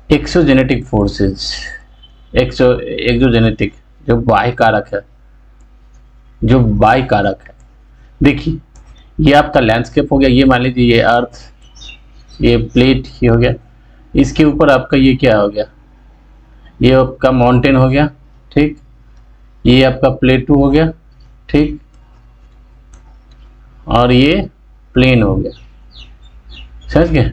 Exogenetic forces, exogenetic जो बाह्य कारक है, जो बाह्य कारक है। देखिए ये आपका लैंडस्केप हो गया, ये मान लीजिए ये अर्थ, ये प्लेट ये हो गया, इसके ऊपर आपका ये क्या हो गया, ये आपका माउंटेन हो गया, ठीक, ये आपका प्लेटू हो गया, ठीक, और ये प्लेन हो गया, समझ गए।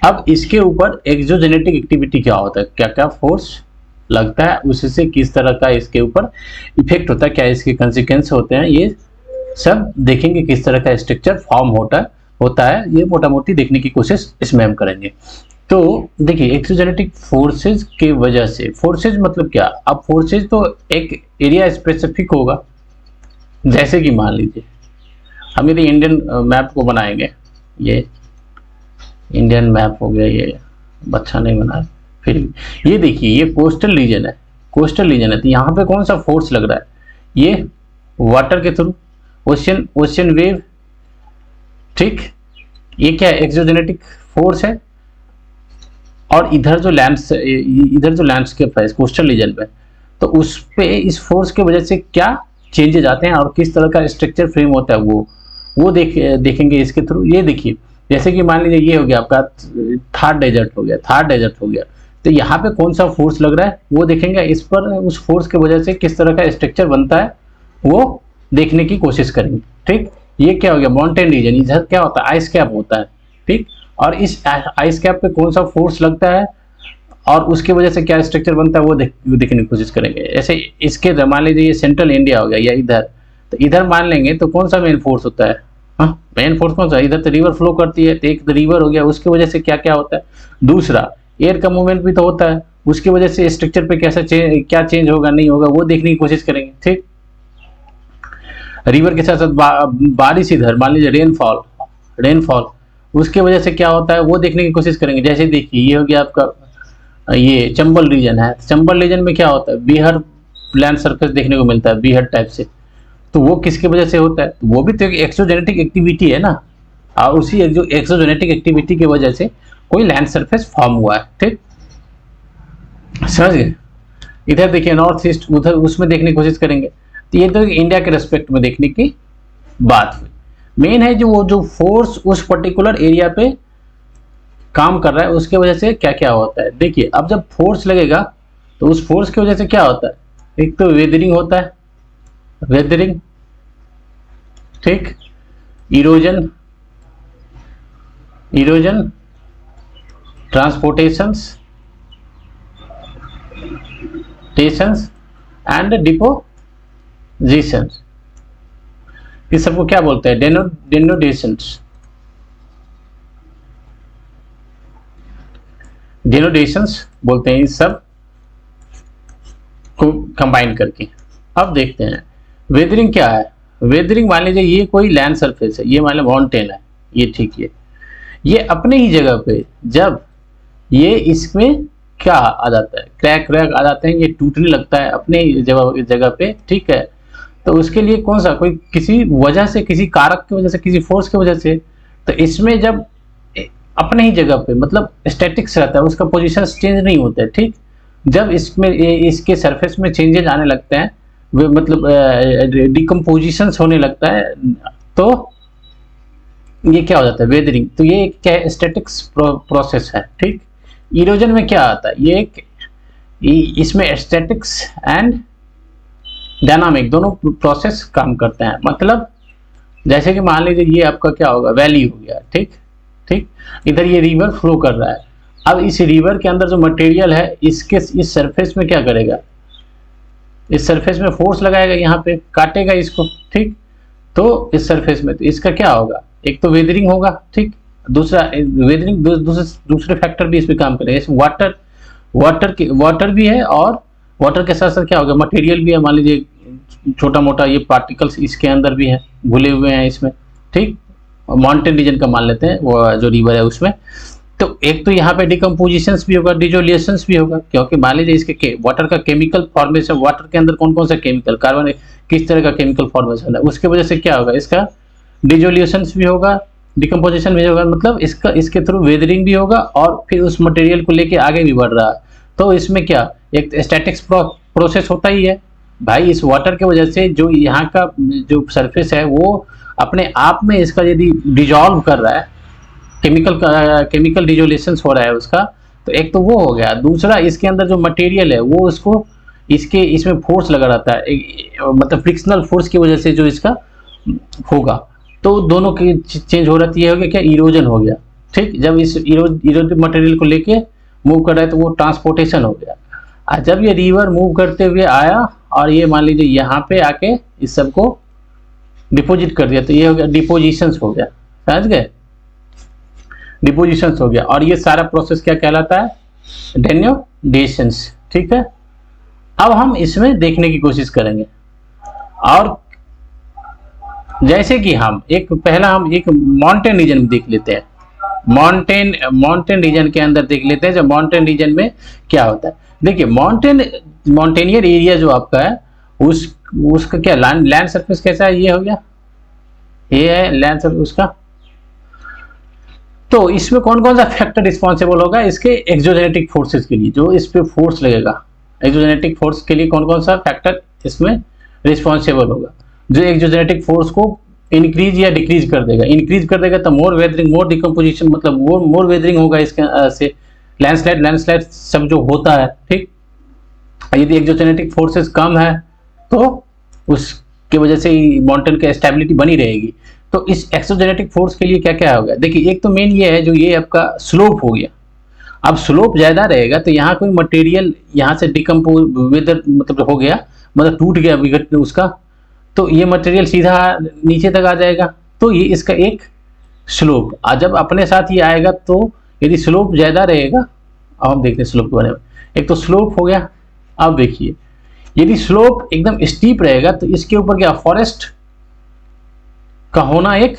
अब इसके ऊपर एक्सोजेनेटिक एक्टिविटी क्या होता है, क्या क्या फोर्स लगता है, उससे किस तरह का इसके ऊपर इफेक्ट होता है, क्या इसके कंसिक्वेंस होते हैं, ये सब देखेंगे, किस तरह का स्ट्रक्चर फॉर्म होता है, ये मोटा मोटी देखने की कोशिश इसमें हम करेंगे। तो देखिए एक्सोजेनेटिक फोर्सेज के वजह से, फोर्सेज मतलब क्या, अब फोर्सेज तो एक एरिया स्पेसिफिक होगा, जैसे कि मान लीजिए हम यदि इंडियन मैप को बनाएंगे, ये इंडियन मैप हो गया, ये अच्छा नहीं बना, फिर ये देखिए ये कोस्टल रीजन है, कोस्टल रीजन है, तो यहाँ पे कौन सा फोर्स लग रहा है, ये वाटर के थ्रू, ओशियन वेव, ठीक, ये क्या है, एक्सोजेनेटिक फोर्स है। और इधर जो लैंडस्केप है कोस्टल रीजन पे, तो उस पे इस फोर्स के वजह से क्या चेंजेज आते हैं और किस तरह का स्ट्रक्चर फ्रेम होता है, वो देखेंगे इसके थ्रू। ये देखिए जैसे कि मान लीजिए ये हो गया आपका थार डेजर्ट हो गया, तो यहाँ पे कौन सा फोर्स लग रहा है वो देखेंगे, इस पर उस फोर्स की वजह से किस तरह का स्ट्रक्चर बनता है वो देखने की कोशिश करेंगे, ठीक। ये क्या हो गया, माउंटेन रीजन, इधर क्या होता है, आइस कैप होता है, ठीक, और इस आइस कैप पे कौन सा फोर्स लगता है और उसकी वजह से क्या स्ट्रक्चर बनता है वो देखने की कोशिश करेंगे। ऐसे इसके मान लीजिए ये सेंट्रल इंडिया हो गया या इधर, तो इधर मान लेंगे तो कौन सा मेन फोर्स होता है, हाँ मेन फोर्स कौन सा, इधर तो रिवर फ्लो करती है, तो एक रिवर हो गया, उसकी वजह से क्या क्या होता है, दूसरा एयर का मूवमेंट भी तो होता है, उसकी वजह से स्ट्रक्चर पे क्या चेंज होगा नहीं होगा वो देखने की कोशिश करेंगे, ठीक। रिवर के साथ साथ बारिश, इधर मान लीजिए रेनफॉल, उसके वजह से क्या होता है वो देखने की कोशिश करेंगे। जैसे देखिए ये हो गया आपका ये चंबल रीजन है, चंबल रीजन में क्या होता है, बीहर लैंड सरफेस देखने को मिलता है, बीहर टाइप से, तो वो किसकी वजह से होता है, वो भी तो एक एक्सोजेनेटिक एक्टिविटी है ना, और उसी जो एक्सोजेनेटिक एक्टिविटी की वजह से कोई लैंड सरफेस फॉर्म हुआ है, ठीक, समझ गए। इधर देखिए नॉर्थ ईस्ट, उधर उसमें देखने की कोशिश करेंगे, तो ये तो इंडिया के रेस्पेक्ट में देखने की बात हुई। मेन है जो फोर्स उस पर्टिकुलर एरिया पे काम कर रहा है उसके वजह से क्या क्या होता है। देखिए अब जब फोर्स लगेगा तो उस फोर्स की वजह से क्या होता है, एक तो वेदरिंग होता है, वेदरिंग, ठीक, इरोजन ट्रांसपोर्टेशंस एंड डिपोजिशंस, इस सबको क्या बोलते हैं, डेनोडेशंस बोलते हैं इस सब को कंबाइन करके। अब देखते हैं वेदरिंग क्या है। वेदरिंग मान लीजिए ये कोई लैंड सरफेस है, ये मान लीजिए माउंटेन है, ये ठीक है, ये अपने ही जगह पे जब ये इसमें क्या आ जाता है, क्रैक आ जाते हैं, ये टूटने लगता है अपने जगह पे, ठीक है, तो उसके लिए कौन सा, कोई किसी वजह से, किसी कारक की वजह से, किसी फोर्स की वजह से, तो इसमें जब अपने ही जगह पे मतलब स्टैटिक्स रहता है, उसका पोजीशन चेंज नहीं होता है, ठीक, जब इसमें इसके सरफेस में चेंजेस आने लगते हैं, वे मतलब डिकम्पोजिशन होने लगता है, तो ये क्या हो जाता है, वेदरिंग। तो ये क्या है, स्टैटिक्स प्रोसेस है, ठीक। इरोजन में क्या आता है, ये एक इसमें स्टैटिक्स एंड डायनामिक दोनों प्रोसेस काम करते हैं। मतलब जैसे कि मान लीजिए ये आपका क्या होगा, वैली हो गया, ठीक, इधर ये रिवर फ्लो कर रहा है, अब इस रिवर के अंदर जो मटेरियल है इसके इस सरफेस में क्या करेगा, इस सरफेस में फोर्स लगाएगा, यहाँ पे काटेगा इसको, ठीक, तो इस सरफेस में तो इसका क्या होगा, एक तो वेदरिंग होगा, ठीक, दूसरा वेदरिंग दूसरे फैक्टर भी इस पे काम करेगा, जैसे वाटर भी है, और वाटर के साथ साथ क्या होगा, मटेरियल भी है, मान लीजिए छोटा मोटा ये पार्टिकल्स इसके अंदर भी है, घुले हुए हैं इसमें, ठीक, माउंटेन रीजन का मान लेते हैं वो जो रिवर है उसमें। तो एक तो यहाँ पे डिकम्पोजिशंस भी होगा, डिजोलिएशंस भी होगा, क्योंकि मान लीजिए इसके वाटर का केमिकल फॉर्मेशन, वाटर के अंदर कौन कौन सा केमिकल, कार्बन किस तरह का केमिकल फॉर्मेशन है, उसके वजह से क्या होगा, इसका डिजोलिएशंस भी होगा, डिकम्पोजिशन भी होगा, मतलब इसके थ्रू वेदरिंग भी होगा और फिर उस मटेरियल को लेके आगे भी बढ़ रहा है। तो इसमें क्या एक स्टैटिक्स प्रोसेस होता ही है भाई। इस वाटर के वजह से जो यहाँ का जो सरफेस है वो अपने आप में इसका यदि डिजॉल्व कर रहा है, केमिकल डिजोलेशन हो रहा है उसका, तो एक तो वो हो गया। दूसरा इसके अंदर जो मटेरियल है वो उसको इसमें फोर्स लगा रहता है, मतलब फ्रिक्शनल फोर्स की वजह से जो इसका होगा, तो दोनों की चेंज हो रही है। हो गया क्या, इरोजन हो गया। ठीक, जब इस इरोटिव मटेरियल को लेके मूव कर रहा है तो वो ट्रांसपोर्टेशन हो गया। और जब ये रिवर मूव करते हुए आया और ये मान लीजिए यहाँ पे आके इस सबको डिपोजिट कर दिया, तो ये हो गया डिपोजिशंस हो गया। समझ गए, डिपोजिशंस हो गया। और ये सारा प्रोसेस क्या कहलाता है, डेन्यूडेशंस। ठीक है, अब हम इसमें देखने की कोशिश करेंगे। और जैसे कि हम एक माउंटेन रीजन में देख लेते हैं। माउंटेन रीजन के अंदर देख लेते हैं, जब माउंटेन रीजन में क्या होता है। देखिए माउंटेनियर एरिया जो आपका है उसका क्या लैंड सरफेस कैसा है, ये हो गया, ये है लैंड सरफेस उसका। तो इसमें कौन कौन सा फैक्टर रिस्पॉन्सिबल होगा, इसके एक्सोजेनेटिक फोर्सेस के लिए, जो इस पे फोर्स लगेगा एक्सोजेनेटिक फोर्स के लिए कौन कौन सा फैक्टर इसमें रिस्पॉन्सिबल होगा, जो एक्सोजेनेटिक फोर्स को इंक्रीज या डिक्रीज कर देगा। इंक्रीज कर देगा तो मोर वेदरिंग, मोर डिकम्पोजिशन, मतलब मोर वेदरिंग होगा इसके से, लैंडस्लाइड सब जो होता है। ठीक, यदि एक्सोजेनेटिक फोर्सेस कम है तो उसकी वजह से माउंटेन की स्टेबिलिटी बनी रहेगी। तो इस एक्सोजेनेटिक फोर्स के लिए क्या क्या होगा, देखिए एक तो मेन ये है, जो ये आपका स्लोप हो गया। अब स्लोप ज्यादा रहेगा तो यहाँ कोई मटेरियल यहाँ से डिकम्पोज वेदर मतलब हो गया, मतलब टूट गया विघट उसका, तो ये मटेरियल सीधा नीचे तक आ जाएगा। तो ये इसका एक स्लोप, जब अपने साथ ये आएगा तो यदि स्लोप ज्यादा रहेगा, अब हम देखते हैं स्लोप के बारे में। एक तो स्लोप हो गया। अब देखिए यदि स्लोप एकदम स्टीप रहेगा तो इसके ऊपर क्या फॉरेस्ट का होना एक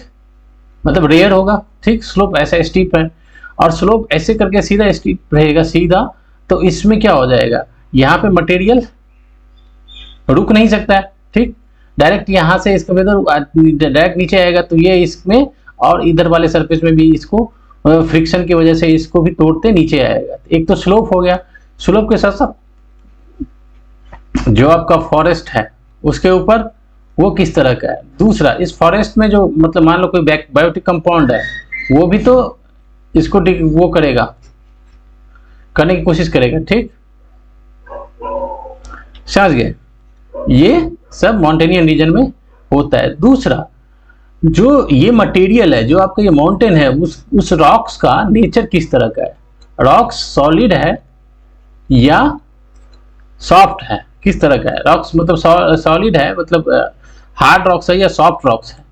मतलब रेयर होगा। ठीक, स्लोप ऐसा स्टीप है और स्लोप ऐसे करके सीधा स्टीप रहेगा सीधा, तो इसमें क्या हो जाएगा, यहाँ पे मटेरियल रुक नहीं सकता है। ठीक, डायरेक्ट यहाँ से इसका वेदर डायरेक्ट नीचे आएगा तो ये इसमें और इधर वाले सरफेस में भी इसको फ्रिक्शन की वजह से इसको भी तोड़ते नीचे आएगा। एक तो स्लोप हो गया। स्लोप के साथ साथ जो आपका फॉरेस्ट है उसके ऊपर वो किस तरह का है। दूसरा, इस फॉरेस्ट में जो मतलब मान लो कोई बायोटिक कंपाउंड है, वो भी तो इसको वो करेगा, करने की कोशिश करेगा। ठीक, समझ गए, ये सब माउंटेनियन रीजन में होता है। दूसरा, जो ये मटेरियल है, जो आपका ये माउंटेन है, उस रॉक्स का नेचर किस तरह का है। रॉक्स सॉलिड है या सॉफ्ट है, किस तरह का है। रॉक्स मतलब सॉलिड है, मतलब हार्ड रॉक्स है या सॉफ्ट रॉक्स है।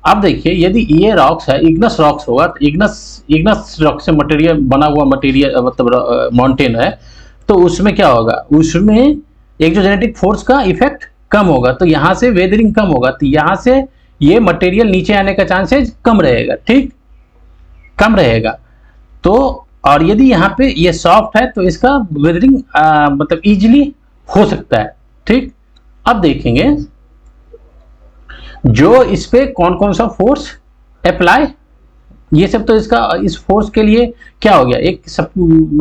अब देखिए यदि ये रॉक्स है, इग्नस रॉक्स होगा, तो इग्नस रॉक से मटेरियल बना हुआ मटेरियल मतलब माउंटेन है, तो उसमें क्या होगा, उसमें एक्सोजेनेटिक फोर्स का इफेक्ट कम होगा, तो यहाँ से वेदरिंग कम होगा, तो यहाँ से ये मटेरियल नीचे आने का चांसेस कम रहेगा। ठीक, कम रहेगा। तो और यदि यहाँ पे ये सॉफ्ट है तो इसका वेदरिंग मतलब इजीली हो सकता है। ठीक, अब देखेंगे जो इस पे कौन कौन सा फोर्स अप्लाई, ये सब तो इसका इस फोर्स के लिए क्या हो गया, एक सब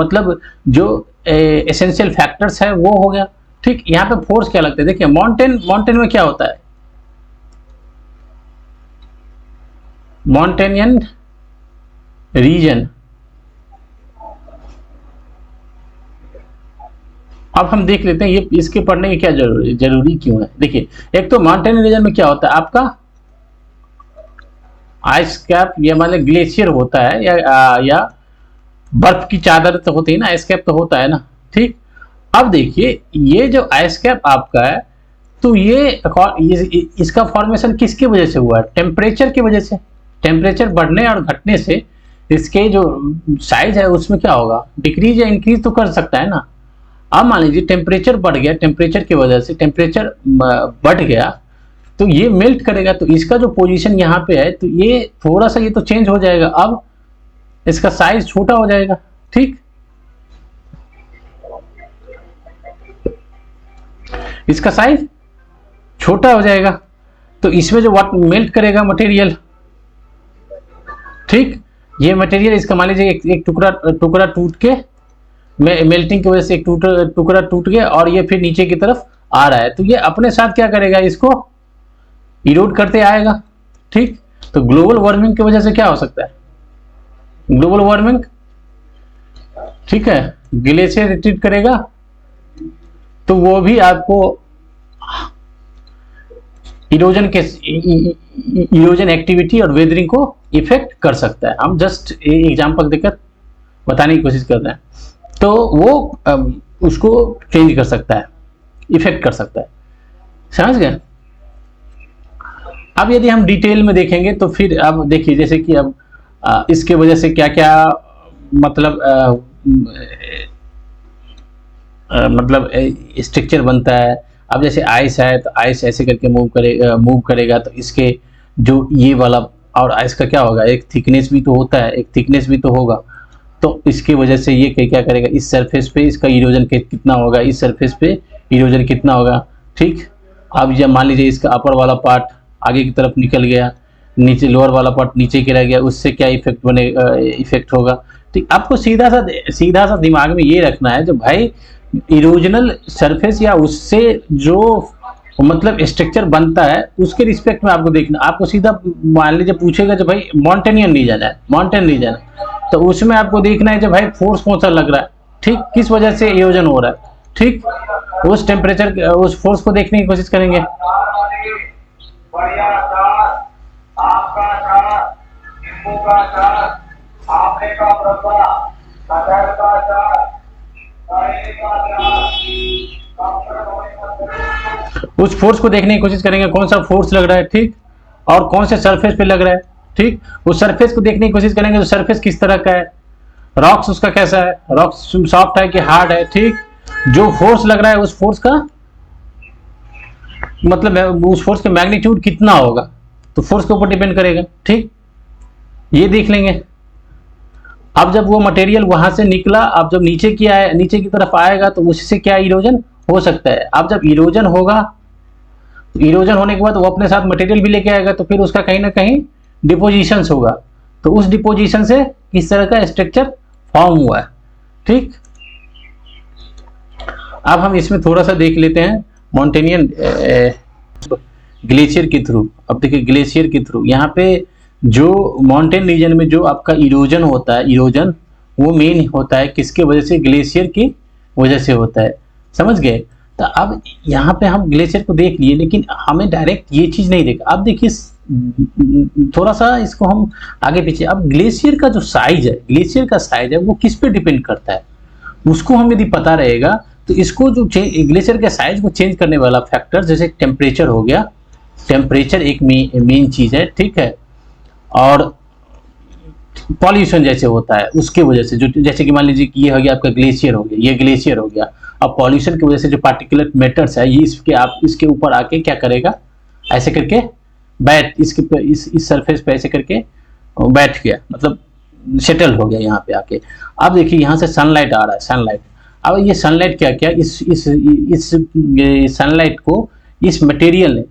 मतलब जो एसेंशियल फैक्टर्स है वो हो गया। ठीक, यहाँ पे फोर्स क्या लगता है, देखिए माउंटेन में क्या होता है, माउंटेनियन रीजन। अब हम देख लेते हैं ये इसके पढ़ने की क्या जरूरी क्यों है। देखिए एक तो माउंटेन रीजन में क्या होता है, आपका आइस कैप या मतलब ग्लेशियर होता है या बर्फ की चादर तो होती है ना, आइस कैप तो होता है ना। ठीक, अब देखिए ये जो आइस कैप आपका है, तो ये इसका फॉर्मेशन किसकी वजह से हुआ है, टेम्परेचर की वजह से। टेम्परेचर बढ़ने और घटने से इसके जो साइज है उसमें क्या होगा, डिक्रीज या इंक्रीज तो कर सकता है ना। अब मान लीजिए टेम्परेचर बढ़ गया, टेम्परेचर की वजह से टेम्परेचर बढ़ गया तो ये मेल्ट करेगा, तो इसका जो पोजीशन यहाँ पे है तो ये थोड़ा सा ये तो चेंज हो जाएगा, अब इसका साइज छोटा हो जाएगा। ठीक, इसका साइज छोटा हो जाएगा, तो इसमें जो मेल्ट करेगा मटेरियल ठीक, ये मटेरियल इसका मान लीजिए एक टुकड़ा टूट के मेल्टिंग की वजह से एक टुकड़ा टूट गया और ये फिर नीचे की तरफ आ रहा है, तो ये अपने साथ क्या करेगा, इसको इरोड करते आएगा। ठीक, तो ग्लोबल वार्मिंग की वजह से क्या हो सकता है, ग्लोबल वार्मिंग, ठीक है, ग्लेशियर रिट्रीट करेगा तो वो भी आपको इरोजन एक्टिविटी और वेदरिंग को इफेक्ट कर सकता है। हम जस्ट एग्जांपल देकर बताने की कोशिश कर रहे हैं, तो वो उसको चेंज कर सकता है, इफेक्ट कर सकता है, समझ गए। अब यदि हम डिटेल में देखेंगे तो फिर अब देखिए, जैसे कि अब इसके वजह से क्या क्या मतलब स्ट्रक्चर बनता है। अब जैसे आइस है तो आइस ऐसे करके मूव करेगा तो इसके जो ये वाला, और आइस का क्या होगा, एक थिकनेस भी तो होता है, एक थिकनेस भी तो होगा, तो इसकी वजह से ये क्या करेगा, इस सरफेस पे इसका इरोजन कितना होगा, इस सरफेस पे इरोजन कितना होगा। ठीक, अब जब मान लीजिए इसका अपर वाला पार्ट आगे की तरफ निकल गया, नीचे लोअर वाला पार्ट नीचे गिरा गया, उससे क्या इफेक्ट होगा। ठीक, आपको सीधा सा दिमाग में ये रखना है, जो भाई इरोजनल सरफेस या उससे जो मतलब स्ट्रक्चर बनता है उसके रिस्पेक्ट में आपको देखना। आपको सीधा मान लीजिए पूछेगा जो भाई माउंटेनियन रीजन है, माउंटेन रीजन, तो उसमें आपको देखना है जो भाई फोर्स कौन सा लग रहा है, ठीक, किस वजह से इरोजन हो रहा है। ठीक, उस टेम्परेचर, उस फोर्स को देखने की कोशिश करेंगे। उस फोर्स को देखने की कोशिश करेंगे, कौन सा फोर्स लग रहा है, ठीक, और कौन से सरफेस पे लग रहा है। ठीक, उस सरफेस को देखने की कोशिश करेंगे, तो सरफेस किस तरह का है, रॉक्स उसका कैसा है, रॉक्स सॉफ्ट है कि हार्ड है। ठीक, जो फोर्स लग रहा है उस फोर्स का मतलब उस फोर्स का मैग्नीट्यूड कितना होगा, तो फोर्स के ऊपर डिपेंड करेगा। ठीक, ये देख लेंगे। अब जब वो मटेरियल वहां से निकला, अब जब नीचे की तरफ आएगा तो उससे क्या इरोजन हो सकता है। अब जब इरोजन होगा, इरोजन होने के बाद वो अपने साथ मटेरियल भी लेके आएगा, तो फिर उसका कहीं ना कहीं डिपोजिशन होगा, तो उस डिपोजिशन से किस तरह का स्ट्रक्चर फॉर्म हुआ है। ठीक, अब हम इसमें थोड़ा सा देख लेते हैं माउंटेनियन ग्लेशियर के थ्रू। अब देखिए ग्लेशियर के थ्रू यहाँ पे जो माउंटेन रीजन में जो आपका इरोजन होता है, इरोजन वो मेन होता है किसके वजह से, ग्लेशियर की वजह से होता है, समझ गए। तो अब यहाँ पे हम ग्लेशियर को देख लिए, लेकिन हमें डायरेक्ट ये चीज नहीं देखा। अब देखिए थोड़ा सा इसको हम आगे पीछे, अब ग्लेशियर का जो साइज है, ग्लेशियर का साइज है वो किस पे डिपेंड करता है, उसको हम यदि पता रहेगा तो इसको जो ग्लेशियर के साइज को चेंज करने वाला फैक्टर, जैसे टेम्परेचर हो गया, टेम्परेचर एक मेन चीज है, ठीक है, और पॉल्यूशन जैसे होता है उसके वजह से, जो जैसे कि मान लीजिए कि ये हो गया आपका ग्लेशियर हो गया, ये ग्लेशियर हो गया। अब पॉल्यूशन की वजह से जो पार्टिकुलर मैटर्स है ये इसके ऊपर आके क्या करेगा, ऐसे करके इस सरफेस पे ऐसे करके बैठ गया, मतलब सेटल हो गया यहाँ पे आके। अब देखिए यहाँ से सनलाइट आ रहा है, सनलाइट। अब ये सनलाइट क्या क्या इस सनलाइट को इस मटेरियल,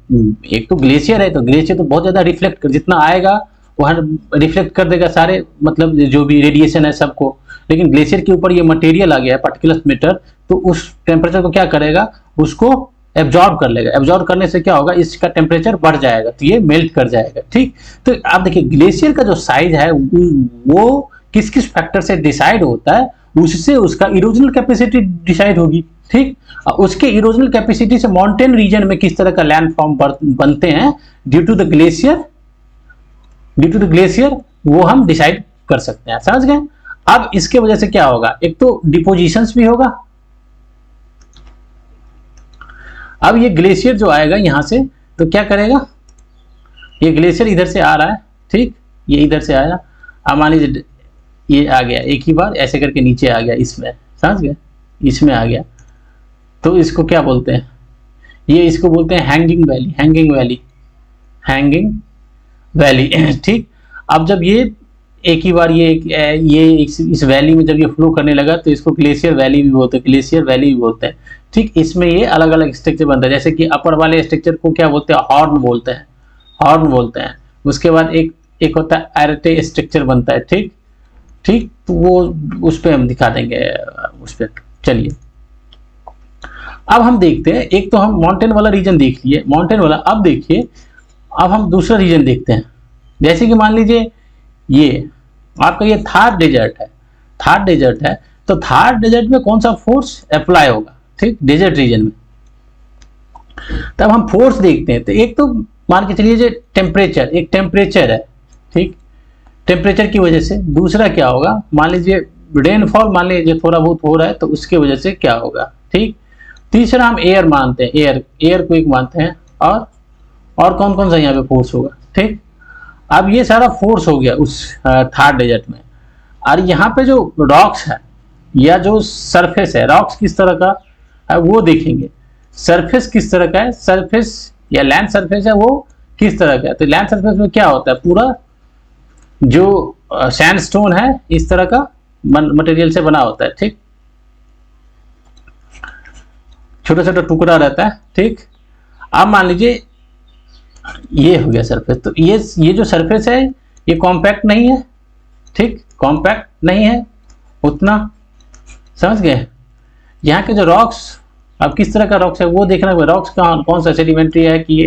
एक तो ग्लेशियर है तो ग्लेशियर तो बहुत ज्यादा रिफ्लेक्ट कर, जितना आएगा वहाँ रिफ्लेक्ट कर देगा सारे, मतलब जो भी रेडिएशन है सबको। लेकिन ग्लेशियर के ऊपर ये मटेरियल आ गया है, पार्टिकुलर मैटर, तो उस टेम्परेचर को क्या करेगा, उसको एब्जॉर्ब कर लेगा। एब्जॉर्ब करने से क्या होगा, इसका टेम्परेचर बढ़ जाएगा तो ये मेल्ट कर जाएगा। ठीक, तो आप देखिए ग्लेशियर का जो साइज है वो किस किस फैक्टर से डिसाइड होता है, उससे उसका इरोजनल कैपेसिटी डिसाइड होगी। ठीक, उसके इरोजनल कैपेसिटी से माउंटेन रीजन में किस तरह का लैंड फॉर्म बनते हैं ड्यू टू द ग्लेशियर, वो हम डिसाइड कर सकते हैं, समझ गए। अब इसके वजह से क्या होगा, एक तो डिपोजिशंस भी होगा। अब ये ग्लेशियर जो आएगा यहां से तो क्या करेगा, ये ग्लेशियर इधर से आ रहा है, ठीक, ये इधर से आया, अब मान लीजिए ये आ गया, एक ही बार ऐसे करके नीचे आ गया, इसमें समझ गए, इसमें आ गया, तो इसको क्या बोलते हैं, ये इसको बोलते हैं hanging valley, hanging valley, hanging valley. ठीक, अब जब ये एक ही बार ये इस वैली में जब ये फ्लो करने लगा तो इसको ग्लेशियर वैली भी बोलते हैं, ग्लेशियर वैली भी बोलते हैं। ठीक, इसमें ये अलग अलग स्ट्रक्चर बनता है, जैसे कि अपर वाले स्ट्रक्चर को क्या बोलते हैं, हॉर्न बोलते हैं, हॉर्न बोलते हैं। उसके बाद एक एक होता है एरेटे स्ट्रक्चर बनता है, ठीक ठीक। तो वो उस पर हम दिखा देंगे उस पर। चलिए अब हम देखते हैं, एक तो हम माउंटेन वाला रीजन देख लिए, माउंटेन वाला। अब देखिए अब हम दूसरा रीजन देखते हैं। जैसे कि मान लीजिए ये आपका ये थार डेजर्ट है, थार डेजर्ट है, तो थार डेजर्ट में कौन सा फोर्स अप्लाई होगा, ठीक, डेजर्ट रीजन में। तब हम फोर्स देखते हैं, तो एक तो मान के चलिए जो टेम्परेचर, एक टेम्परेचर है, ठीक, टेम्परेचर की वजह से। दूसरा क्या होगा, मान लीजिए रेनफॉल, मान लीजिए थोड़ा बहुत हो रहा है तो उसके वजह से क्या होगा, ठीक। तीसरा हम एयर मानते हैं, एयर को एक मानते हैं। और कौन कौन सा यहाँ पे फोर्स होगा, ठीक। अब ये सारा फोर्स हो गया उस थार डेजर्ट में। और यहाँ पे जो रॉक्स है या जो सरफेस है, रॉक्स किस तरह का है वो देखेंगे। सरफेस किस तरह का है, सरफेस या लैंड सरफेस है वो किस तरह का है। तो लैंड सरफेस में क्या होता है, पूरा जो सैंडस्टोन है इस तरह का मटेरियल से बना होता है, ठीक, छोटा छोटा टुकड़ा रहता है, ठीक। अब मान लीजिए ये हो गया सरफेस, तो ये जो सरफेस है ये कॉम्पैक्ट नहीं है, ठीक, कॉम्पैक्ट नहीं है उतना, समझ गए। यहाँ के जो रॉक्स, अब किस तरह का रॉक्स है वो देखना, रॉक्स कौन सा सेडिमेंट्री है कि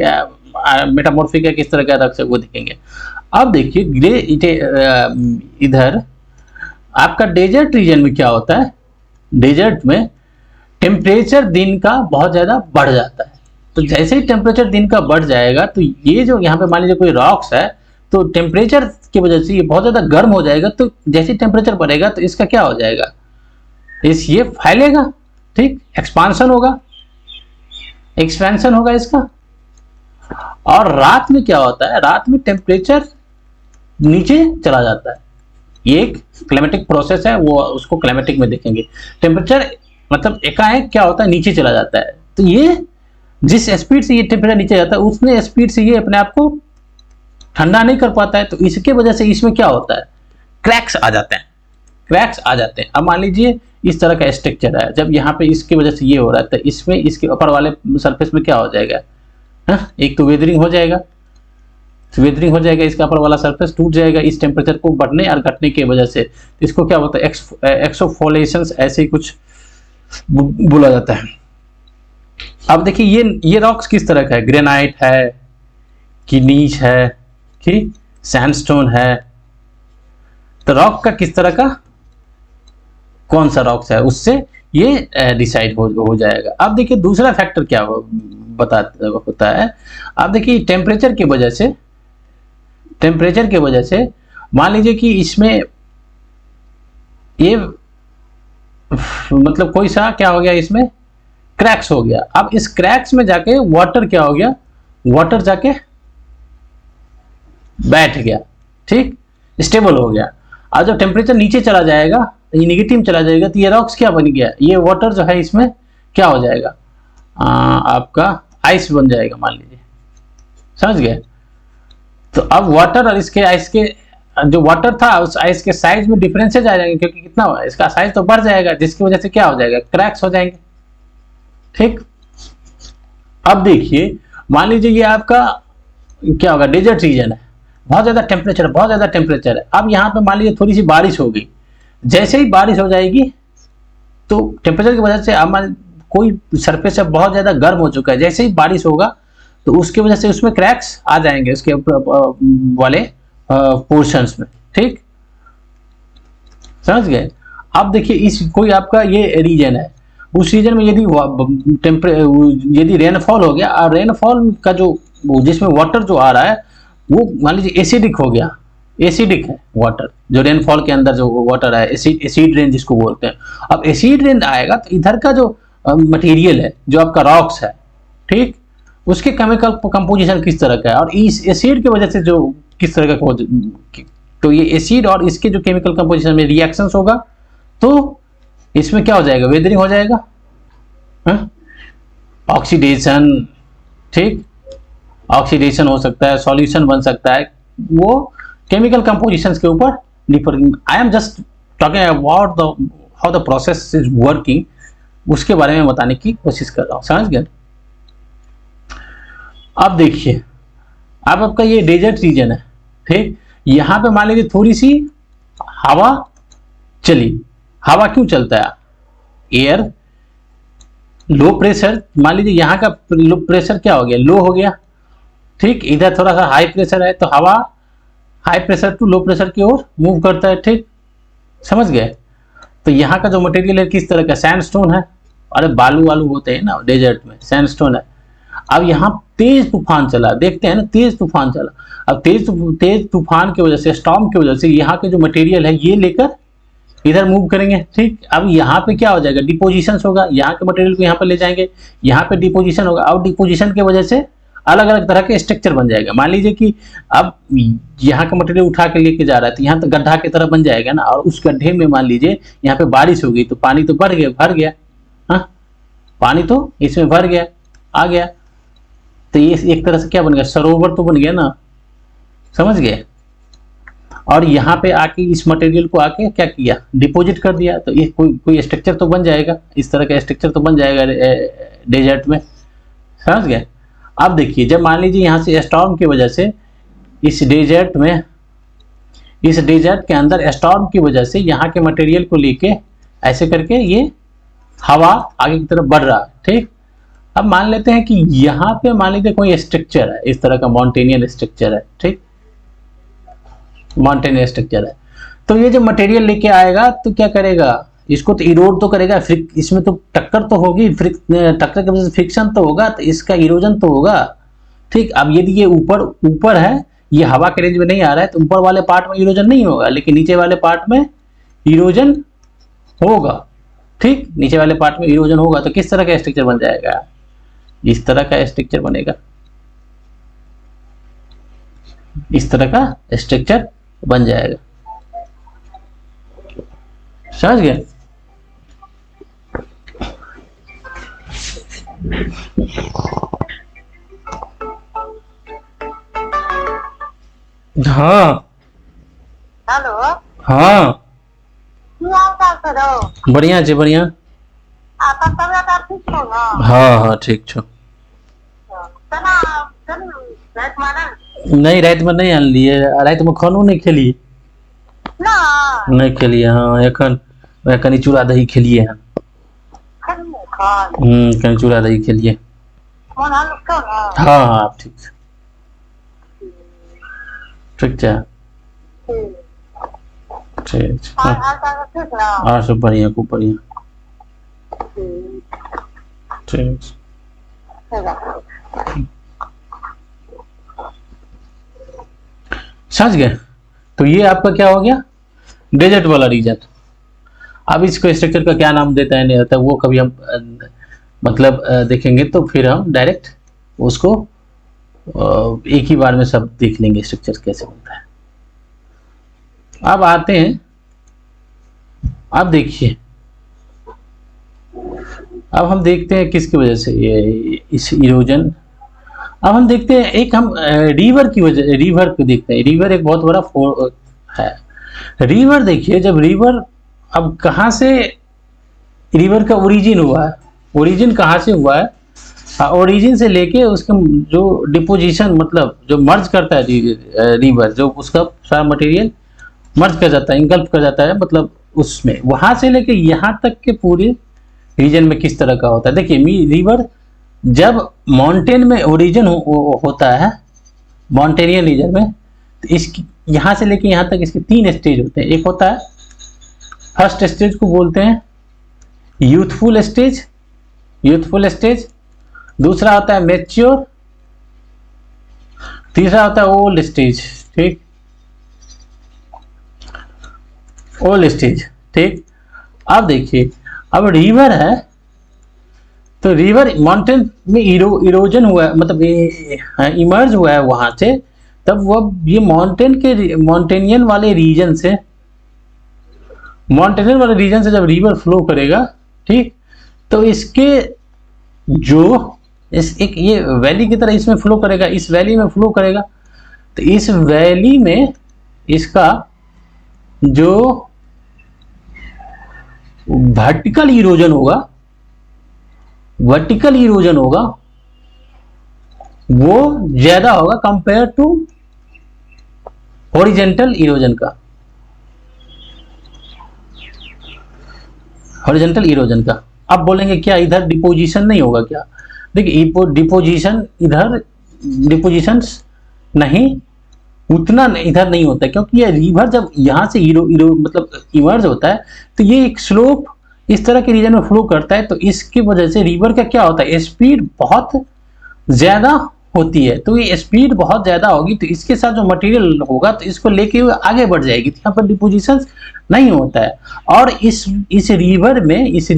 मेटामॉर्फिक है, किस तरह का रॉक्स है वो देखेंगे। अब देखिए ग्रे इधर आपका डेजर्ट रीजन में क्या होता है, डेजर्ट में टेम्परेचर दिन का बहुत ज्यादा बढ़ जाता है। तो जैसे ही टेम्परेचर दिन का बढ़ जाएगा तो ये जो यहाँ पे मान लीजिए कोई रॉक्स है, तो टेम्परेचर की वजह से ये बहुत ज्यादा गर्म हो जाएगा। तो जैसे टेम्परेचर बढ़ेगा तो इसका क्या हो जाएगा, ये फैलेगा, ठीक, एक्सपांशन होगा, एक्सपेंशन होगा इसका। और रात में क्या होता है, रात में टेम्परेचर नीचे चला जाता है। ये एक क्लाइमेटिक प्रोसेस है, वो उसको क्लाइमेटिक में देखेंगे। टेम्परेचर मतलब एकाएक क्या होता है, नीचे चला जाता है। तो ये जिस स्पीड से ये टेम्परेचर नीचे जाता है उतने स्पीड से ये अपने आप को ठंडा नहीं कर पाता है। तो इसके वजह से इसमें क्या होता है, क्रैक्स आ जाते हैं, क्रैक्स आ जाते हैं। अब मान लीजिए इस तरह का स्ट्रक्चर है, जब यहाँ पे इसकी वजह से ये हो रहा है तो इसमें इसके ऊपर वाले सरफेस में क्या हो जाएगा, एक तो वेदरिंग हो जाएगा, वेदरिंग हो जाएगा, इसका ऊपर वाला सरफेस टूट जाएगा इस टेम्परेचर को बढ़ने और घटने की वजह से। इसको क्या होता है, एक्सोफोलेशंस ऐसे ही कुछ बोला जाता है। अब देखिए ये रॉक्स किस तरह का है, ग्रेनाइट है कि नीच है कि सैंडस्टोन है। तो रॉक का किस तरह का, कौन सा रॉक्स है उससे ये डिसाइड हो जाएगा। अब देखिए दूसरा फैक्टर क्या होता है। अब देखिए टेम्परेचर की वजह से, टेम्परेचर की वजह से मान लीजिए कि इसमें ये मतलब कोई सा क्या हो गया, इसमें क्रैक्स हो गया। अब इस क्रैक्स में जाके वाटर क्या हो गया, वाटर जाके बैठ गया, ठीक, स्टेबल हो गया। और जब टेम्परेचर नीचे चला जाएगा, ये निगेटिव में चला जाएगा, तो ये रॉक्स क्या बन गया, ये वाटर जो है इसमें क्या हो जाएगा, आपका आइस बन जाएगा मान लीजिए, समझ गए। तो अब वाटर और इसके आइस के जो वाटर था उस आइस के साइज में डिफरेंसेस आ जाएंगे, क्योंकि कितना हुआ इसका साइज तो बढ़ जाएगा, जिसकी वजह से क्या हो जाएगा, क्रैक्स हो जाएंगे, ठीक। अब देखिए मान लीजिए ये आपका क्या होगा, डेजर्ट रीजन है, बहुत ज्यादा टेम्परेचर, बहुत ज्यादा टेम्परेचर है। अब यहाँ पे मान लीजिए थोड़ी सी बारिश हो गई, जैसे ही बारिश हो जाएगी तो टेम्परेचर की वजह से अब कोई सरफेस है बहुत ज्यादा गर्म हो चुका है, जैसे ही बारिश होगा तो उसकी वजह से उसमें क्रैक्स आ जाएंगे उसके वाले पोर्शंस में, ठीक, समझ गए। अब देखिए इस कोई आपका ये रीजन है, उस रीजन में यदि रेनफॉल हो गया और रेनफॉल का जो जिसमें वाटर जो आ रहा है वो मान लीजिए एसिडिक हो गया, एसिडिक है वाटर, जो रेनफॉल के अंदर जो वाटर है एसिड रेन जिसको बोलते हैं। अब एसिड रेन आएगा तो इधर का जो मटेरियल है जो आपका रॉक्स है, ठीक, उसके केमिकल कंपोजिशन किस तरह का है और इस एसिड की वजह से जो किस तरह का, तो ये एसिड और इसके जो केमिकल कंपोजिशन में रिएक्शंस होगा तो इसमें क्या हो जाएगा, वेदरिंग हो जाएगा, ऑक्सीडेशन, ठीक, ऑक्सीडेशन हो सकता है, सॉल्यूशन बन सकता है, वो केमिकल कंपोजिशंस के ऊपर differ. I am just talking about the how the process is working, उसके बारे में बताने की कोशिश कर रहा हूँ, समझ गए। अब देखिए अब आपका ये डेजर्ट रीजन है, ठीक, यहां पे मान लीजिए थोड़ी सी हवा चली, हवा क्यों चलता है, एयर लो प्रेशर, मान लीजिए यहाँ का लो प्रेशर क्या हो गया, लो हो गया, ठीक, इधर थोड़ा सा हाई प्रेशर है तो हवा high pressure to low pressure की ओर मूव करता है, ठीक, समझ गए। तो यहाँ का जो मटेरियल है किस तरह का, सैंडस्टोन है, अरे बालू वालू होते हैं ना डेजर्ट में, सैंडस्टोन है। अब यहाँ तेज तूफान चला, देखते हैं ना, तेज तूफान चला। अब तेज तूफान की वजह से, स्टॉर्म की वजह से यहाँ के जो मटेरियल है ये लेकर इधर मूव करेंगे, ठीक। अब यहाँ पे क्या हो जाएगा, डिपोजिशन होगा, यहाँ के मटेरियल को यहाँ पे ले जाएंगे, यहाँ पे डिपोजिशन होगा, और डिपोजिशन की वजह से अलग अलग तरह के स्ट्रक्चर बन जाएगा। मान लीजिए कि अब यहाँ का मटेरियल उठा के लेके जा रहा है तो यहाँ तो गड्ढा की तरह बन जाएगा ना, और उस गड्ढे में मान लीजिए यहाँ पे बारिश हो गई तो पानी तो भर गया, हाँ, पानी तो इसमें भर गया, आ गया, तो ये एक तरह से क्या बन गया, सरोवर तो बन गया ना, समझ गए। और यहाँ पे आके इस मटेरियल को आके क्या किया, डिपॉजिट कर दिया, तो ये कोई स्ट्रक्चर तो बन जाएगा, इस तरह का स्ट्रक्चर तो बन जाएगा डेजर्ट में, समझ गए। अब देखिए जब मान लीजिए यहाँ से स्टॉर्म की वजह से इस डेजर्ट में, इस डेजर्ट के अंदर स्टॉर्म की वजह से यहाँ के मटेरियल को लेके ऐसे करके ये हवा आगे की तरफ बढ़ रहा है, ठीक। अब मान लेते हैं कि यहाँ पे मान लीजिए कोई स्ट्रक्चर है, इस तरह का माउंटेनियन स्ट्रक्चर है, ठीक, माउंटेनियन स्ट्रक्चर है। तो ये जो मटेरियल लेके आएगा तो क्या करेगा, इसको तो इरोड तो करेगा, इसमें तो टक्कर तो होगी, टक्कर की वजह से फ्रिक्शन तो होगा, तो इसका इरोजन तो होगा, ठीक। अब यदि ये ऊपर है, ये हवा के रेंज में नहीं आ रहा है तो ऊपर वाले पार्ट में इरोजन नहीं होगा, लेकिन नीचे वाले पार्ट में इरोजन होगा, ठीक, नीचे वाले पार्ट में इरोजन होगा। तो किस तरह का स्ट्रक्चर बन जाएगा, इस तरह का स्ट्रक्चर बनेगा, इस तरह का स्ट्रक्चर बन जाएगा, समझ गए। हाँ हेलो, हाँ की हाल चाल करो, बढ़िया जी बढ़िया, आपका तबियत आर ठीक छो ना, हाँ हाँ ठीक छो, केना केना रात माना नहीं रात में नहीं आनलिए, रात में खानो नहीं खेलिए, ना नहीं खेलिए, हाँ एखन कनी चूड़ा दही खेलिए हैं, खन्ने खान कनी चूड़ा दही खेलिए, मन हाल को ना, हाँ हाँ आप ठीक ठीक है, ठीक हाल हाँ, हाल चाल ठीक ना, हाँ सब बढ़िया, खूब बढ़िया, ठीक। समझ गए। तो ये आपका क्या हो गया, डेजर्ट वाला रीजन। अब इसको स्ट्रक्चर का क्या नाम देता है नहीं आता, वो कभी हम मतलब देखेंगे, तो फिर हम डायरेक्ट उसको एक ही बार में सब देख लेंगे स्ट्रक्चर कैसे बनता है। अब आते हैं, अब देखिए, अब हम देखते हैं किसकी वजह से ये इस इरोजन। अब हम देखते हैं एक हम रिवर की वजह, रिवर को देखते हैं। रिवर एक बहुत बड़ा है। रिवर देखिए, जब रिवर, अब कहाँ से रिवर का ओरिजिन हुआ है, ओरिजिन कहाँ से हुआ है, ओरिजिन से लेके उसके जो डिपोजिशन, मतलब जो मर्ज करता है रिवर, जो उसका सारा मटेरियल मर्ज कर जाता है, इंगल्फ कर जाता है, मतलब उसमें, वहां से लेके यहाँ तक के पूरे रीजन में किस तरह का होता है। देखिए रिवर जब माउंटेन में ओरिजिन होता है, माउंटेनियन रीजन में, तो इसकी यहाँ से लेके यहाँ तक इसके 3 स्टेज होते हैं। एक होता है, फर्स्ट स्टेज को बोलते हैं यूथफुल स्टेज, यूथफुल स्टेज। दूसरा होता है मैच्योर, तीसरा होता है ओल्ड स्टेज, ठीक, ओल्ड स्टेज, ठीक। अब देखिए, अब रिवर है, तो रिवर माउंटेन में इरोजन हुआ है, मतलब इमर्ज हुआ है वहां से, तब वो ये माउंटेनियन वाले रीजन से, माउंटेनियन वाले रीजन से जब रिवर फ्लो करेगा, ठीक, तो इसके जो एक ये वैली की तरह इसमें फ्लो करेगा, इस वैली में फ्लो करेगा, तो इस वैली में इसका जो वर्टिकल इरोजन होगा, वर्टिकल इरोजन होगा, वो ज्यादा होगा कंपेयर टू हॉरिजेंटल इरोजन का, हॉरिजेंटल इरोजन का। अब बोलेंगे क्या इधर डिपोजिशन नहीं होगा क्या? देखिए डिपोजिशन इधर, डिपोजिशंस नहीं, उतना इधर नहीं होता है, क्योंकि ये रिवर जब यहाँ से मतलब इमर्ज होता है तो ये एक स्लोप इस तरह के रीजन में फ्लो करता है, तो इसकी वजह से रिवर का क्या होता है, स्पीड बहुत ज्यादा होती है। तो ये स्पीड बहुत ज्यादा होगी तो इसके साथ जो मटेरियल होगा तो इसको लेके हुए आगे बढ़ जाएगी, तो यहाँ पर डिपोजिशन नहीं होता है। और इस रिवर में, इस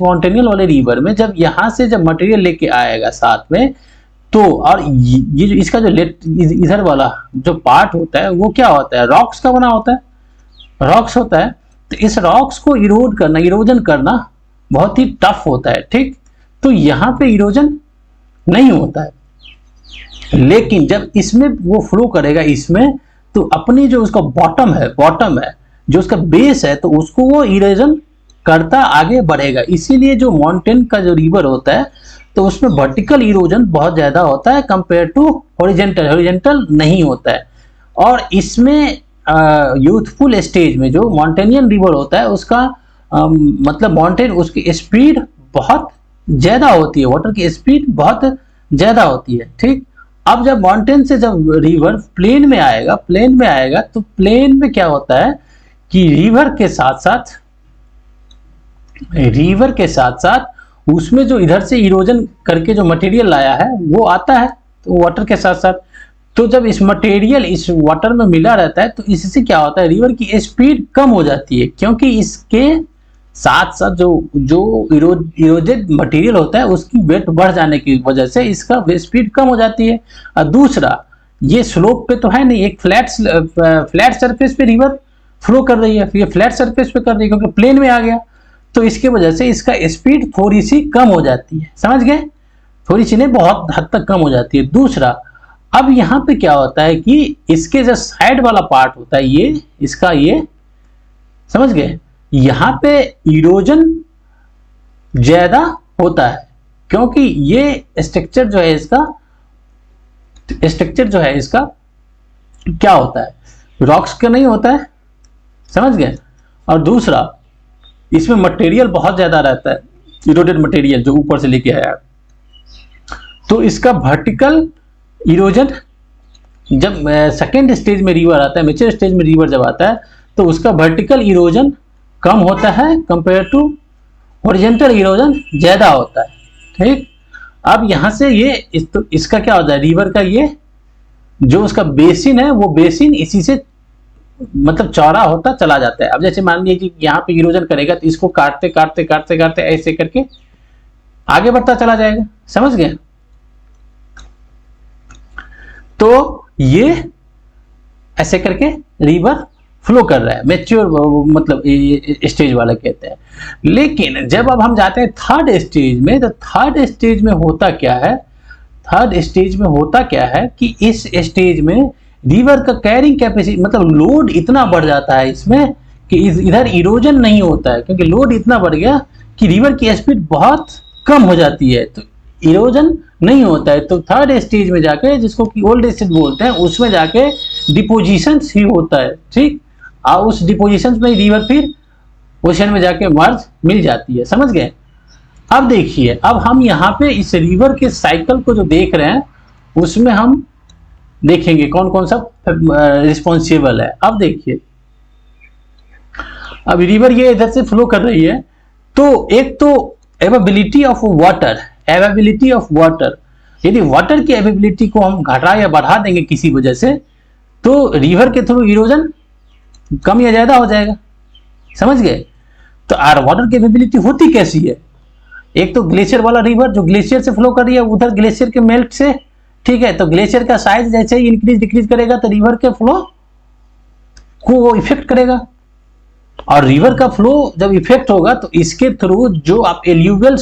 माउंटेनियल वाले रिवर में जब यहाँ से जब मटेरियल लेके आएगा साथ में, तो और ये जो इसका जो इधर वाला जो पार्ट होता है वो क्या होता है, रॉक्स का बना होता है, रॉक्स होता है। तो इस रॉक्स को इरोजन करना बहुत ही टफ होता है, ठीक। तो यहाँ पे इरोजन नहीं होता है, लेकिन जब इसमें वो फ्लो करेगा इसमें, तो अपनी जो उसका बॉटम है जो उसका बेस है, तो उसको वो इरोजन करता आगे बढ़ेगा। इसीलिए जो माउंटेन का जो रिवर होता है तो उसमें वर्टिकल इरोजन बहुत ज्यादा होता है कंपेयर टू हॉरिजेंटल नहीं होता है। और इसमें यूथफुल स्टेज में जो माउंटेनियन रिवर होता है उसका मतलब माउंटेन, उसकी स्पीड बहुत ज्यादा होती है, वाटर की स्पीड बहुत ज्यादा होती है, ठीक। अब जब माउंटेन से जब रिवर प्लेन में आएगा तो प्लेन में क्या होता है कि रिवर के साथ साथ उसमें जो इधर से इरोजन करके जो मटेरियल लाया है वो आता है, तो वाटर के साथ साथ। तो जब इस मटेरियल इस वाटर में मिला रहता है तो इससे क्या होता है, रिवर की स्पीड कम हो जाती है, क्योंकि इसके साथ साथ जो इरोजेड मटेरियल होता है उसकी वेट बढ़ जाने की वजह से इसका स्पीड कम हो जाती है। और दूसरा, ये स्लोप पे तो है नहीं, एक फ्लैट सरफेस पे रिवर फ्लो कर रही है, ये फ्लैट सरफेस पे कर रही है क्योंकि प्लेन में आ गया, तो इसकी वजह से इसका स्पीड थोड़ी सी कम हो जाती है, समझ गए, थोड़ी सी नहीं बहुत हद तक कम हो जाती है। दूसरा, अब यहाँ पे क्या होता है कि इसके जो साइड वाला पार्ट होता है ये इसका, ये समझ गए, यहाँ पे इरोजन ज्यादा होता है, क्योंकि ये स्ट्रक्चर जो है इसका क्या होता है, रॉक्स का नहीं होता है, समझ गए। और दूसरा, इसमें मटेरियल बहुत ज्यादा रहता है, इरोडेड मटेरियल जो ऊपर से लेके आया, तो इसका वर्टिकल इरोजन जब सेकेंड स्टेज में रिवर आता है, मेच्योर स्टेज में रिवर जब आता है, तो उसका वर्टिकल इरोजन कम होता है कंपेयर टू हॉरिजॉन्टल इरोजन ज्यादा होता है, ठीक। अब यहां से ये इसका क्या होता है, रिवर का ये जो उसका बेसिन है वो बेसिन इसी से मतलब चौड़ा होता चला जाता है। अब जैसे मान लीजिए कि यहाँ पे इरोजन करेगा तो इसको काटते काटते काटते काटते ऐसे करके आगे बढ़ता चला जाएगा, समझ गए। तो ये ऐसे करके रिवर फ्लो कर रहा है, मैच्योर मतलब स्टेज वाला कहते हैं। लेकिन जब अब हम जाते हैं थर्ड स्टेज में, तो थर्ड स्टेज में होता क्या है कि इस स्टेज में रिवर का कैरिंग कैपेसिटी मतलब लोड इतना बढ़ जाता है इसमें कि इधर इरोजन नहीं होता है, क्योंकि लोड इतना बढ़ गया कि रिवर की स्पीड बहुत कम हो जाती है, तो इरोजन नहीं होता है। तो थर्ड स्टेज में जाके, जिसको कि ओल्ड स्टेज बोलते हैं, उसमें जाके डिपोजिशन ही होता है, ठीक। और उस डिपोजिशन में रिवर फिर ओशन में जाके मर्ज मिल जाती है, समझ गए। अब देखिए, अब हम यहाँ पे इस रिवर के साइकिल को जो देख रहे हैं उसमें हम देखेंगे कौन कौन सा रिस्पॉन्सिबल है। अब देखिए, अब रिवर ये इधर से फ्लो कर रही है, तो एक तो एवेबिलिटी ऑफ वाटर, यदि वाटर की एवेबिलिटी को हम घटा या बढ़ा देंगे किसी वजह से, तो रिवर के थ्रू इरोजन कम या ज्यादा हो जाएगा, समझ गए। तो वाटर की एवेबिलिटी होती कैसी है, एक तो ग्लेशियर वाला रिवर जो ग्लेशियर से फ्लो कर रही है, उधर ग्लेशियर के मेल्ट से, ठीक है, तो ग्लेशियर का साइज जैसे ही इंक्रीज डिक्रीज करेगा तो रिवर के फ्लो को वो इफेक्ट करेगा, और रिवर का फ्लो जब इफेक्ट होगा तो इसके थ्रू जो आप एल्यूवियल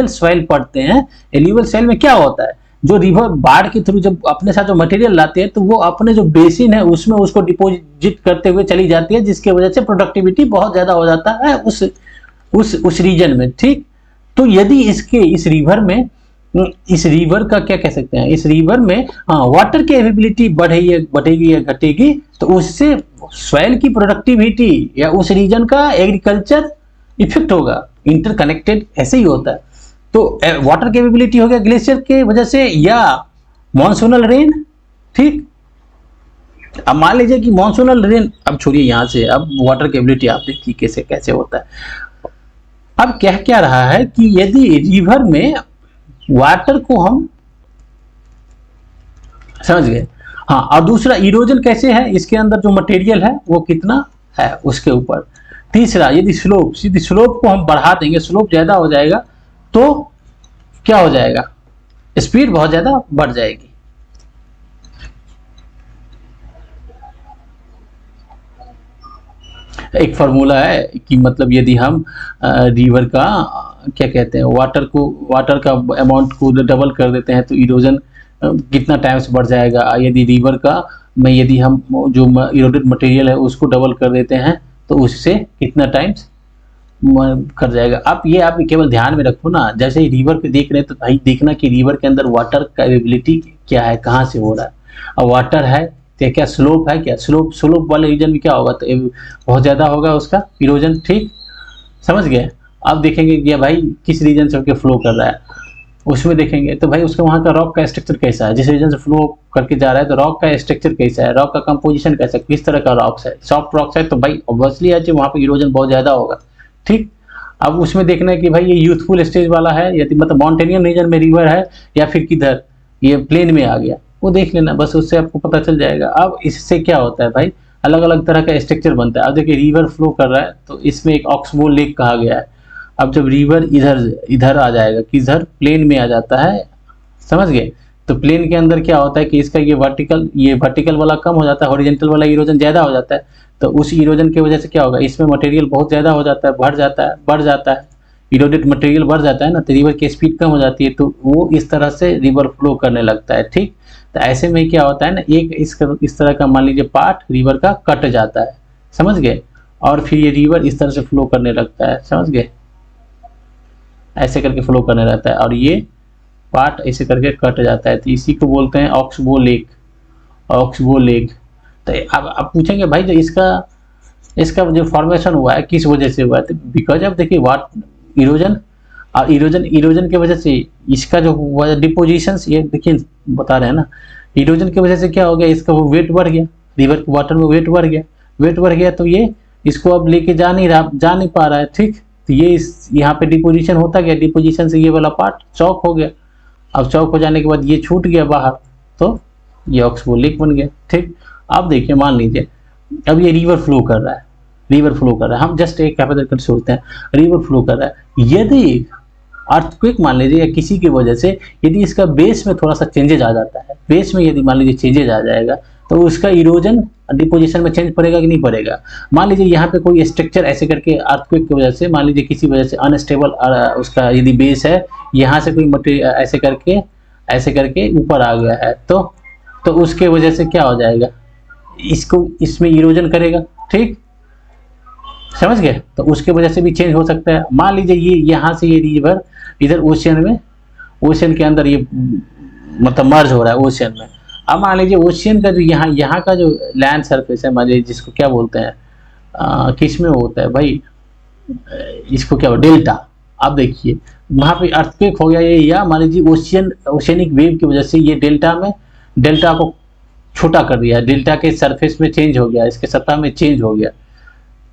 सॉइल पढ़ते हैं, एल्यूवियल सॉइल में क्या होता है, जो रिवर बाढ़ के थ्रू जब अपने साथ जो मटेरियल लाते हैं तो वो अपने जो बेसिन है उसमें उसको डिपोजिट करते हुए चली जाती है, जिसकी वजह से प्रोडक्टिविटी बहुत ज्यादा हो जाता है उस रीजन में, ठीक। तो यदि इस रिवर में इस रिवर का क्या कह सकते हैं, इस रिवर में वाटर की अवेलेबिलिटी बढ़ेगी या घटेगी, तो उससे सॉइल की प्रोडक्टिविटी या उस रीजन का एग्रीकल्चर इफेक्ट होगा। इंटरकनेक्टेड ऐसे ही होता है। तो वाटर की अवेलेबिलिटी हो गया ग्लेशियर के वजह से या मॉनसूनल रेन, ठीक। अब मान लीजिए कि मॉनसूनल रेन, अब छोड़िए यहाँ से, अब वाटर की एबिलिटी आप देखिए कैसे कैसे होता है। अब कह क्या रहा है कि यदि रिवर में वाटर को हम समझ गए, हाँ। और दूसरा इरोजन कैसे है, इसके अंदर जो मटेरियल है वो कितना है उसके ऊपर। तीसरा, यदि स्लोप को हम बढ़ा देंगे, स्लोप ज्यादा हो जाएगा तो क्या हो जाएगा, स्पीड बहुत ज्यादा बढ़ जाएगी। एक फार्मूला है कि मतलब यदि हम रिवर का क्या कहते हैं, वाटर का अमाउंट को डबल कर देते हैं तो इरोजन कितना टाइम्स बढ़ जाएगा। यदि रिवर का में यदि हम जो इरोडेड मटेरियल है उसको डबल कर देते हैं तो उससे कितना टाइम्स कर जाएगा। आप ये आप केवल ध्यान में रखो ना, जैसे ही रिवर पे देख रहे हैं तो भाई देखना कि रिवर के अंदर वाटर का अवेलेबिलिटी क्या है, कहाँ से हो रहा है। और वाटर है तो क्या स्लोप है, क्या स्लोप वाले रीजन में क्या होगा, तो बहुत ज़्यादा होगा उसका इरोजन, ठीक। समझ गए। अब देखेंगे कि भाई किस रीजन से फ्लो कर रहा है, उसमें देखेंगे तो भाई उसका वहाँ का रॉक का स्ट्रक्चर कैसा है, जिस रीजन से फ्लो करके जा रहा है तो रॉक का स्ट्रक्चर कैसा है, रॉक का कंपोजिशन कैसा है, किस तरह का रॉक्स है। सॉफ्ट रॉक्स है तो भाई ऑब्वियसली है वहाँ पे इरोजन बहुत ज़्यादा होगा, ठीक। अब उसमें देखना है कि भाई ये यूथफुल स्टेज वाला है, यदि मतलब माउंटेनियन रीजन में रिवर है या फिर किधर ये प्लेन में आ गया, वो देख लेना बस, उससे आपको पता चल जाएगा। अब इससे क्या होता है भाई, अलग अलग तरह का स्ट्रक्चर बनता है। अब देखिए रिवर फ्लो कर रहा है तो इसमें एक ऑक्सबो लेक कहा गया है। अब जब रिवर इधर आ जाएगा, किधर प्लेन में आ जाता है, समझ गए, तो प्लेन के अंदर क्या होता है कि इसका ये वर्टिकल वाला कम हो जाता है, हॉरिजॉन्टल वाला इरोजन ज़्यादा हो जाता है। तो उस इरोजन की वजह से क्या होगा, इसमें मटेरियल बहुत ज़्यादा हो जाता है, बढ़ जाता है, इरोडेड मटेरियल बढ़ जाता है ना, तो रिवर की स्पीड कम हो जाती है, तो वो इस तरह से रिवर फ्लो करने लगता है, ठीक। तो ऐसे में क्या होता है ना, एक इस तरह का मान लीजिए पार्ट रिवर का कट जाता है, समझ गए, और फिर ये रिवर इस तरह से फ्लो करने लगता है, समझ गए, ऐसे करके फ्लो करने रहता है और ये पार्ट ऐसे करके कट जाता है। तो इसी को बोलते हैं ऑक्सबो लेक। तो अब पूछेंगे भाई जो इसका जो फॉर्मेशन हुआ है किस वजह से हुआ है, तो बिकॉज अब देखिए इरोजन और इरोजन की वजह से इसका जो हुआ डिपोजिशन, ये देखिए बता रहे हैं ना, इरोजन की वजह से क्या हो गया, इसका वो वेट बढ़ गया, रिवर के वाटर में वेट बढ़ गया तो ये इसको अब लेके जा नहीं पा रहा है, ठीक। तो ये यहाँ पे डिपोजिशन होता गया, डिपोजिशन से ये वाला पार्ट चौक हो गया। अब चौक हो जाने के बाद ये छूट गया बाहर, तो ये ऑक्सबो लेक बन गया, ठीक। अब देखिए मान लीजिए अब ये रिवर फ्लो कर रहा है, हम जस्ट एक कैपेसिटर सोचते हैं, रिवर फ्लो कर रहा है। यदि अर्थक्वेक मान लीजिए या किसी की वजह से यदि इसका बेस में थोड़ा सा चेंजेज आ जाता है, बेस में यदि मान लीजिए चेंजेज आ जाएगा तो उसका इरोजन डिपोजिशन में चेंज पड़ेगा कि नहीं पड़ेगा। मान लीजिए यहाँ पे कोई स्ट्रक्चर ऐसे करके अर्थक्वेक की वजह से, मान लीजिए किसी वजह से अनस्टेबल उसका यदि बेस है, यहाँ से कोई मटेरियल ऐसे करके ऊपर आ गया है, तो उसके वजह से क्या हो जाएगा, इसमें इरोजन करेगा, ठीक, समझ गए। तो उसके वजह से भी चेंज हो सकता है। मान लीजिए ये यहाँ से ये रिवर इधर ओशियन के अंदर ये मतलब मर्ज हो रहा है ओशियन में। अब मान लीजिए ओशियन का जो यहाँ का जो लैंड सरफेस है, मान लीजिए जिसको क्या बोलते हैं, किस में होता है भाई, इसको क्या डेल्टा। अब देखिए वहाँ पे अर्थक्वेक हो गया ये, या मान लीजिए ओशियनिक वेव की वजह से ये डेल्टा को छोटा कर दिया, डेल्टा के सरफेस में चेंज हो गया, इसके सतह में चेंज हो गया,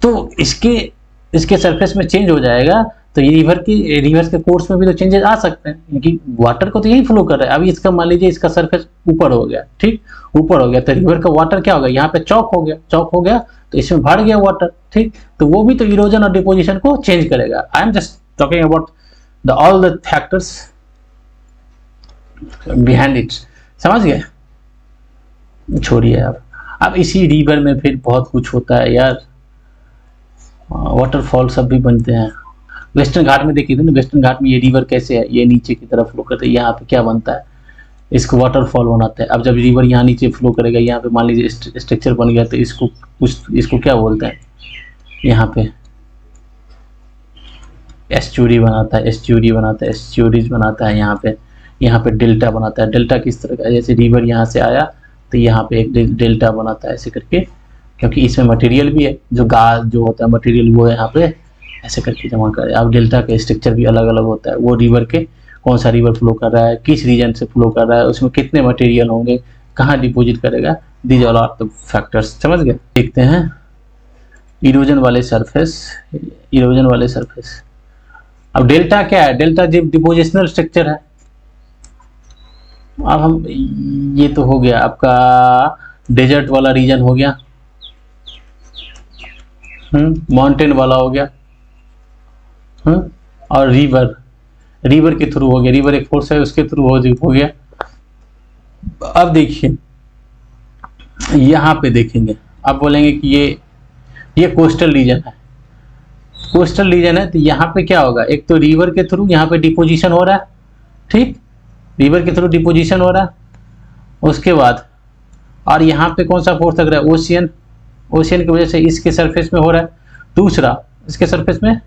तो इसके सरफेस में चेंज हो जाएगा, तो ये रिवर्स के कोर्स में भी तो चेंजेस आ सकते हैं, क्योंकि वाटर को तो यही फ्लो कर रहा है। अभी इसका मान लीजिए इसका सरफेस ऊपर हो गया, ठीक, ऊपर हो गया, तो रिवर का वाटर क्या हो गया, यहाँ पे चौक हो गया तो इसमें भर गया वाटर, ठीक, तो वो भी तो इरोजन और डिपोजिशन को चेंज करेगा। I am just talking about all the factors behind it, समझ गए, छोड़िए। अब इसी रिवर में फिर बहुत कुछ होता है यार, वाटरफॉल सब भी बनते हैं। वेस्टर्न घाट में देखिए ना, वेस्टर्न घाट में ये रिवर कैसे है, ये नीचे की तरफ फ्लो करता है, यहाँ पे क्या बनता है, इसको वाटरफॉल बनाता है। अब जब रिवर यहाँ नीचे फ्लो करेगा, यहाँ पे मान लीजिए स्ट्रक्चर बन गया, तो इसको क्या बोलते हैं, यहाँ पे एस्चुरी बनाता है, एस्चुरीज बनाता है यहाँ पे। यहाँ पे डेल्टा बनाता है। डेल्टा किस तरह का, जैसे रिवर यहाँ से आया तो यहाँ पे एक डेल्टा बनाता है ऐसे करके, क्योंकि इसमें मटेरियल भी है, जो गाज जो होता है मटेरियल वो यहाँ पे ऐसे करके जमा कर। अब डेल्टा का स्ट्रक्चर भी अलग अलग होता है, वो रिवर के कौन सा रिवर फ्लो कर रहा है, किस रीजन से फ्लो कर रहा है, उसमें कितने मटेरियल होंगे, कहाँ डिपोजिट करेगा, these all are the factors. समझ गए। देखते हैं इरोजन वाले सरफेस, इरोजन वाले सरफेस। अब डेल्टा क्या है, डेल्टा डिपोजिशनल स्ट्रक्चर है। अब हम ये तो हो गया आपका डेजर्ट वाला रीजन हो गया, माउंटेन वाला हो गया, और रिवर, रिवर के थ्रू हो गया, रिवर एक फोर्स है उसके थ्रू हो गया। अब देखिए यहाँ पे देखेंगे, अब बोलेंगे कि ये कोस्टल रीजन है, कोस्टल रीजन है तो यहाँ पे क्या होगा, एक तो रिवर के थ्रू यहाँ पे डिपोजिशन हो रहा है, ठीक, रिवर के थ्रू डिपोजिशन हो रहा है, उसके बाद और यहाँ पे कौन सा फोर्स लग रहा है, ओशियन, ओशियन की वजह से इसके सरफेस में हो रहा है। दूसरा इसके सरफेस में